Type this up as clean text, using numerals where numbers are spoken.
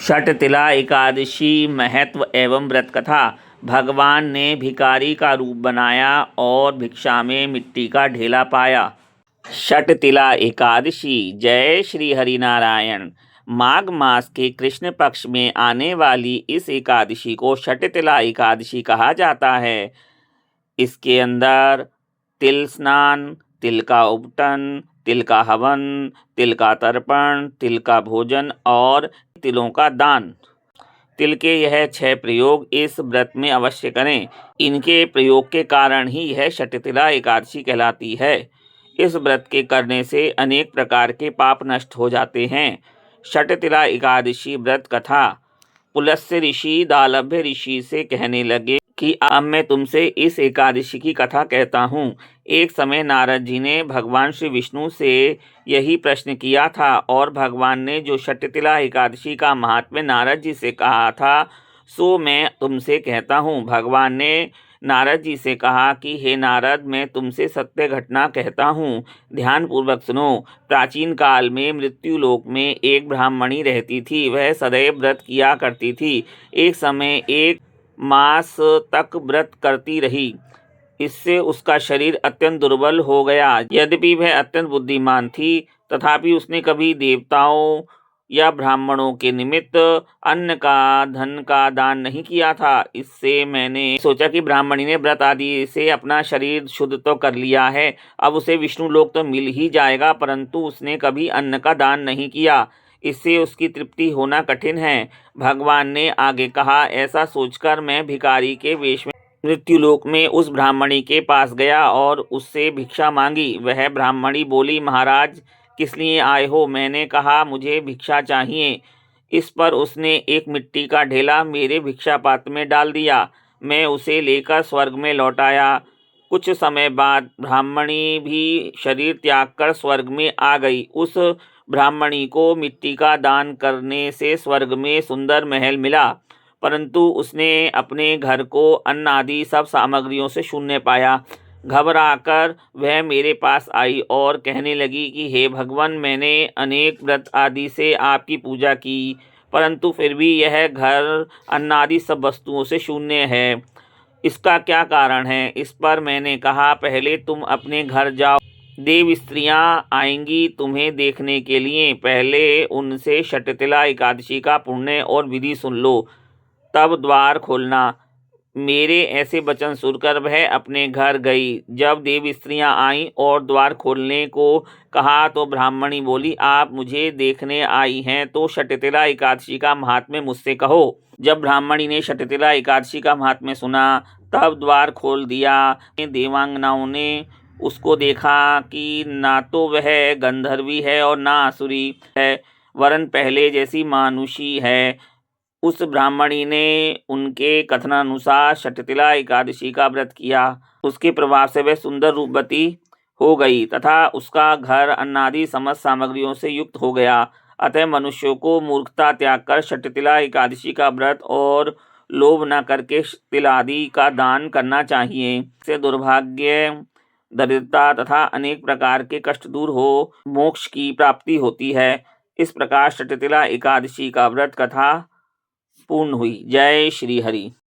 षटतिला एकादशी महत्व एवं व्रत कथा। भगवान ने भिखारी का रूप बनाया और भिक्षा में मिट्टी का ढेला पाया। षटतिला एकादशी। जय श्री हरिनारायण। माघ मास के कृष्ण पक्ष में आने वाली इस एकादशी को षटतिला एकादशी कहा जाता है। इसके अंदर तिल स्नान, तिल का उपटन, तिल का हवन, तिल का तर्पण, तिल का भोजन और तिलों का दान। तिल के यह 6 प्रयोग इस व्रत में अवश्य करें। इनके प्रयोग के कारण ही यह षटतिला एकादशी कहलाती है। इस व्रत के करने से अनेक प्रकार के पाप नष्ट हो जाते हैं। षटतिला एकादशी व्रत कथा। पुलस्त्य ऋषि दालभ्य ऋषि से कहने लगे कि अब मैं तुमसे इस एकादशी की कथा कहता हूँ। एक समय नारद जी ने भगवान श्री विष्णु से यही प्रश्न किया था और भगवान ने जो षटतिला एकादशी का महात्म्य नारद जी से कहा था सो मैं तुमसे कहता हूँ। भगवान ने नारद जी से कहा कि हे नारद, मैं तुमसे सत्य घटना कहता हूँ, ध्यानपूर्वक सुनो। प्राचीन काल में मृत्युलोक में एक ब्राह्मणी रहती थी। वह सदैव व्रत किया करती थी। एक समय 1 मास तक व्रत करती रही। इससे उसका शरीर अत्यंत दुर्बल हो गया। यद्यपि वह अत्यंत बुद्धिमान थी तथापि उसने कभी देवताओं या ब्राह्मणों के निमित्त अन्न का, धन का दान नहीं किया था। इससे मैंने सोचा कि ब्राह्मणी ने व्रत आदि से अपना शरीर शुद्ध तो कर लिया है, अब उसे विष्णु लोक तो मिल ही जाएगा, परंतु उसने कभी अन्न का दान नहीं किया। इससे उसकी तृप्ति होना कठिन है। भगवान ने आगे कहा, ऐसा सोचकर मैं भिखारी के वेश में मृत्युलोक में उस ब्राह्मणी के पास गया और उससे भिक्षा मांगी। वह ब्राह्मणी बोली, महाराज किस लिए आए हो? मैंने कहा, मुझे भिक्षा चाहिए। इस पर उसने एक मिट्टी का ढेला मेरे भिक्षा पात्र में डाल दिया। मैं उसे लेकर स्वर्ग में लौट आया। कुछ समय बाद ब्राह्मणी भी शरीर त्याग कर स्वर्ग में आ गई। उस ब्राह्मणी को मिट्टी का दान करने से स्वर्ग में सुंदर महल मिला, परंतु उसने अपने घर को अन्न आदि सब सामग्रियों से शून्य पाया। घबराकर वह मेरे पास आई और कहने लगी कि हे भगवान, मैंने अनेक व्रत आदि से आपकी पूजा की, परंतु फिर भी यह घर अन्न आदि सब वस्तुओं से शून्य है। इसका क्या कारण है? इस पर मैंने कहा, पहले तुम अपने घर जाओ, देव स्त्रियाँ आएंगी तुम्हें देखने के लिए। पहले उनसे षटतिला एकादशी का पुण्य और विधि सुन लो, तब द्वार खोलना। मेरे ऐसे वचन सुनकर वह अपने घर गई। जब देव स्त्रियाँ आईं और द्वार खोलने को कहा तो ब्राह्मणी बोली, आप मुझे देखने आई हैं तो षटतिला एकादशी का महात्म्य मुझसे कहो। जब ब्राह्मणी ने षटतिला एकादशी का महात्म्य सुना तब द्वार खोल दिया। देवांगनाओं ने उसको देखा कि ना तो वह गंधर्वी है और ना आसुरी है, वरन पहले जैसी मानुषी है। उस ब्राह्मणी ने उनके कथनानुसार षटतिला एकादशी का व्रत किया। उसके प्रभाव से वह सुंदर रूपवती हो गई तथा उसका घर अन्नादि समस्त सामग्रियों से युक्त हो गया। अतः मनुष्यों को मूर्खता त्याग कर षटतिला एकादशी का व्रत और लोभ न करके तिल आदि का दान करना चाहिए। इससे दुर्भाग्य, दरिद्रता तथा अनेक प्रकार के कष्ट दूर हो मोक्ष की प्राप्ति होती है। इस प्रकार षटतिला एकादशी का व्रत कथा पूर्ण हुई। जय श्री हरि।